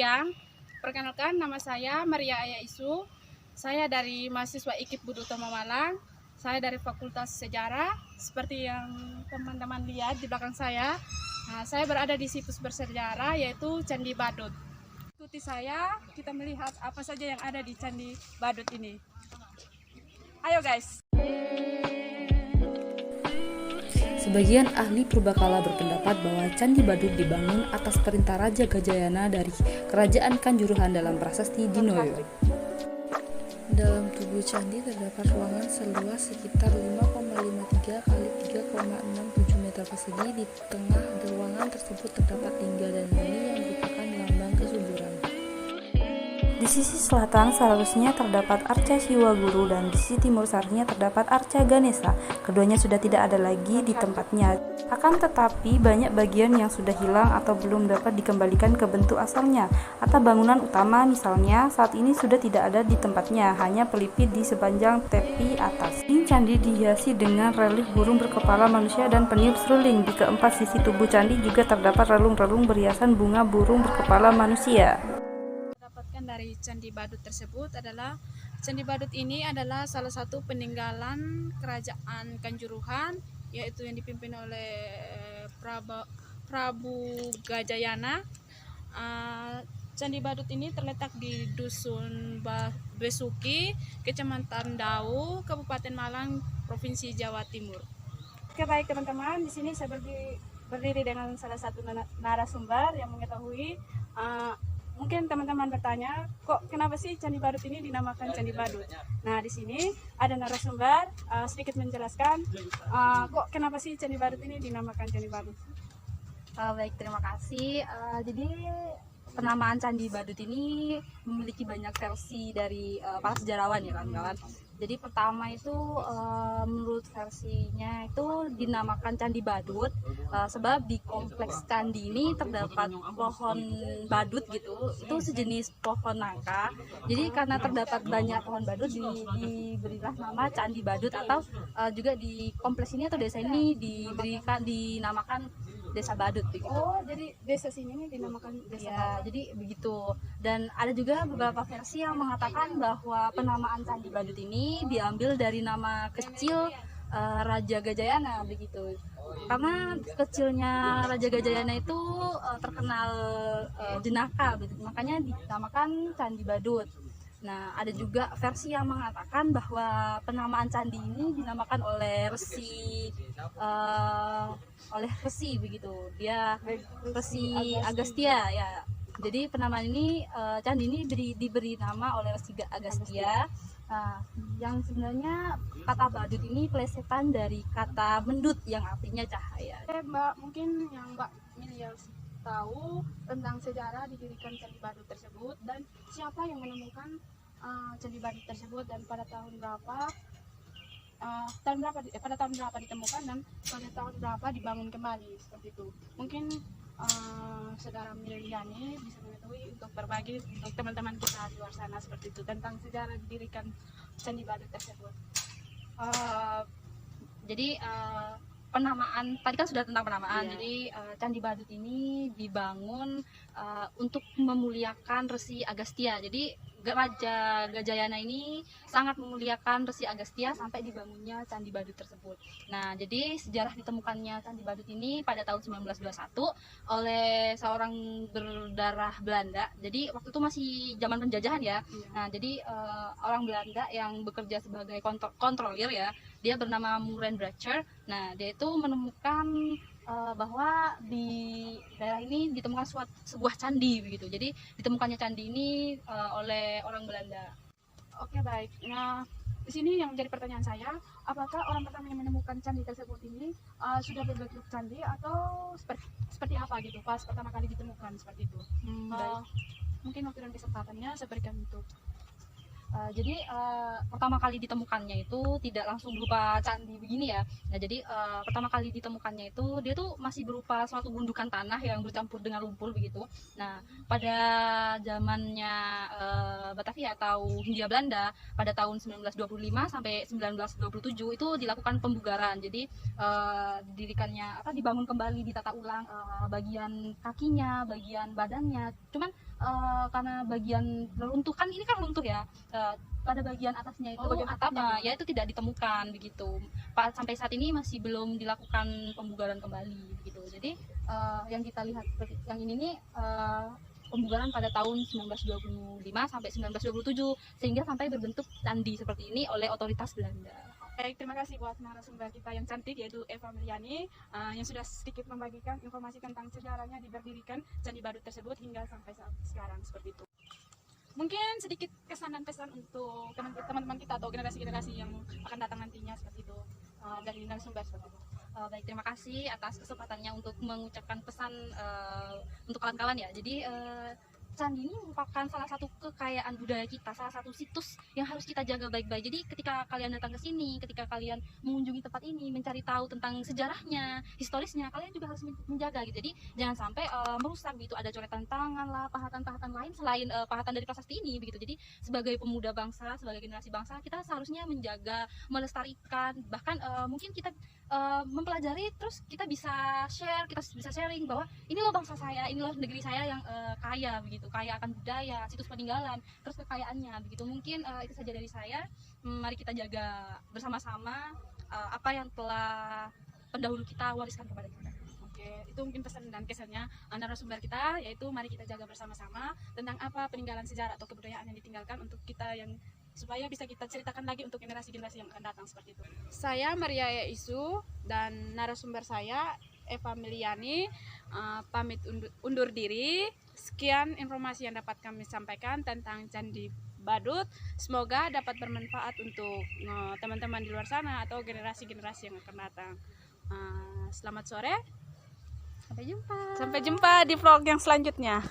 siang. Perkenalkan, nama saya Maria Aya Isu. Saya dari mahasiswa IKIP Budi Utomo Malang. Saya dari Fakultas Sejarah. Seperti yang teman-teman lihat di belakang saya, saya berada di situs bersejarah yaitu Candi Badut. Ikuti saya, kita melihat apa saja yang ada di Candi Badut ini. Ayo guys! Sebagian ahli purbakala berpendapat bahwa Candi Badut dibangun atas perintah Raja Gajayana dari Kerajaan Kanjuruhan dalam prasasti Dinoyo. Dalam tubuh candi terdapat ruangan seluas sekitar 5,53 x 3,67 meter persegi. Di tengah ruangan tersebut terdapat lingga dan mani yang merupakan lambang kesuburan. Di sisi selatan seharusnya terdapat arca Siwa Guru dan di sisi timur seharusnya terdapat arca Ganesha. Keduanya sudah tidak ada lagi di tempatnya. Akan tetapi banyak bagian yang sudah hilang atau belum dapat dikembalikan ke bentuk asalnya. Atap bangunan utama misalnya saat ini sudah tidak ada di tempatnya, hanya pelipit di sepanjang tepi atas. Dinding candi dihiasi dengan relief burung berkepala manusia dan peniup seruling. Di keempat sisi tubuh candi juga terdapat relung-relung berhiasan bunga burung berkepala manusia. Dari Candi Badut tersebut adalah Candi Badut ini adalah salah satu peninggalan Kerajaan Kanjuruhan, yaitu yang dipimpin oleh Prabu Gajayana. Candi Badut ini terletak di Dusun Besuki, Kecamatan Dau, Kabupaten Malang, Provinsi Jawa Timur. Oke, baik teman-teman, di sini saya berdiri dengan salah satu narasumber yang mengetahui. Mungkin teman-teman bertanya, kok kenapa sih Candi Badut ini dinamakan Candi Badut? Nah, di sini ada narasumber sedikit menjelaskan kok kenapa sih Candi Badut ini dinamakan Candi Badut. Baik, terima kasih. Jadi penamaan Candi Badut ini memiliki banyak versi dari para sejarawan ya kawan-kawan. Jadi pertama itu menurut versinya itu dinamakan Candi Badut sebab di kompleks candi ini terdapat pohon badut gitu, itu sejenis pohon nangka. Jadi karena terdapat banyak pohon badut diberilah nama Candi Badut, atau juga di kompleks ini atau desa ini dinamakan Desa Badut begitu. Oh, jadi desa sini ini dinamakan Desa Badut. Jadi begitu. Dan ada juga beberapa versi yang mengatakan bahwa penamaan Candi Badut ini diambil dari nama kecil Raja Gajayana begitu. Karena kecilnya Raja Gajayana itu terkenal jenaka begitu. Makanya dinamakan Candi Badut. Nah, ada juga versi yang mengatakan bahwa penamaan candi ini dinamakan oleh resi begitu. Dia Resi Agastya ya. Jadi penamaan ini candi ini diberi nama oleh Resi Agastya. Yang sebenarnya kata badut ini plesetan dari kata mendut yang artinya cahaya. Mbak, mungkin yang Mbak Milia tahu tentang sejarah didirikan Candi Badut tersebut dan siapa yang menemukan Candi Badut tersebut dan pada tahun berapa ditemukan dan pada tahun berapa dibangun kembali, seperti itu. Mungkin saudara Miliani bisa mengetahui untuk berbagi untuk teman-teman kita di luar sana seperti itu tentang sejarah didirikan Candi Badut tersebut. Jadi penamaan tadi kan sudah tentang penamaan. Iya. Jadi Candi Badut ini dibangun untuk memuliakan Resi Agastya. Jadi Raja Gajayana ini sangat memuliakan Resi Agastya sampai dibangunnya Candi Badut tersebut. Nah, jadi sejarah ditemukannya Candi Badut ini pada tahun 1921 oleh seorang berdarah Belanda. Jadi waktu itu masih zaman penjajahan ya. Iya. Nah, jadi orang Belanda yang bekerja sebagai kontrolir ya, dia bernama Muren Bracher. Nah, dia itu menemukan bahwa di daerah ini ditemukan sebuah candi begitu. Jadi ditemukannya candi ini oleh orang Belanda. Oke, baik. Nah, di sini yang menjadi pertanyaan saya, apakah orang pertama yang menemukan candi tersebut ini sudah berbentuk candi atau seperti apa gitu pas pertama kali ditemukan seperti itu? Baik. Mungkin waktu dan kesempatannya saya berikan untuk Jadi pertama kali ditemukannya itu tidak langsung berupa candi begini ya. Nah, jadi pertama kali ditemukannya itu dia tuh masih berupa suatu gundukan tanah yang bercampur dengan lumpur begitu. Nah, pada zamannya Batavia atau Hindia Belanda pada tahun 1925 sampai 1927 itu dilakukan pembugaran. Jadi dibangun kembali, ditata ulang bagian kakinya, bagian badannya. Cuman karena bagian runtuh ini kan runtuh ya, pada bagian atasnya itu bagian atapnya ya itu tidak ditemukan begitu. Sampai saat ini masih belum dilakukan pembugaran kembali begitu. Jadi yang kita lihat seperti yang ini nih, pembugaran pada tahun 1925 sampai 1927 sehingga sampai berbentuk candi seperti ini oleh otoritas Belanda. Baik, terima kasih buat narasumber kita yang cantik yaitu Eva Meliani yang sudah sedikit membagikan informasi tentang sejarahnya diberdirikan Candi Badut tersebut hingga sampai saat sekarang seperti itu. Mungkin sedikit kesan dan pesan untuk teman-teman kita atau generasi-generasi yang akan datang nantinya seperti itu dari narasumber seperti itu. Baik, terima kasih atas kesempatannya untuk mengucapkan pesan untuk kawan-kawan ya. Jadi candi ini merupakan salah satu kekayaan budaya kita, salah satu situs yang harus kita jaga baik-baik. Jadi ketika kalian datang ke sini, ketika kalian mengunjungi tempat ini, mencari tahu tentang sejarahnya, historisnya, kalian juga harus menjaga gitu. Jadi jangan sampai merusak gitu, ada coretan tangan lah, pahatan-pahatan lain selain pahatan dari prasasti ini begitu. Jadi sebagai pemuda bangsa, sebagai generasi bangsa, kita seharusnya menjaga, melestarikan, bahkan mungkin kita mempelajari, terus kita bisa share, kita bisa sharing bahwa ini loh bangsa saya, ini loh negeri saya yang kaya begitu, kaya akan budaya, situs peninggalan, terus kekayaannya begitu. Mungkin itu saja dari saya. Mari kita jaga bersama-sama apa yang telah pendahulu kita wariskan kepada kita. Oke, itu mungkin pesan dan kesannya narasumber kita, yaitu mari kita jaga bersama-sama tentang apa peninggalan sejarah atau kebudayaan yang ditinggalkan untuk kita yang supaya bisa kita ceritakan lagi untuk generasi-generasi yang akan datang seperti itu. Saya Maria Isu dan narasumber saya Eva Meliani pamit undur diri. Sekian informasi yang dapat kami sampaikan tentang Candi Badut. Semoga dapat bermanfaat untuk teman-teman di luar sana atau generasi-generasi yang akan datang. Selamat sore. Sampai jumpa. Sampai jumpa di vlog yang selanjutnya.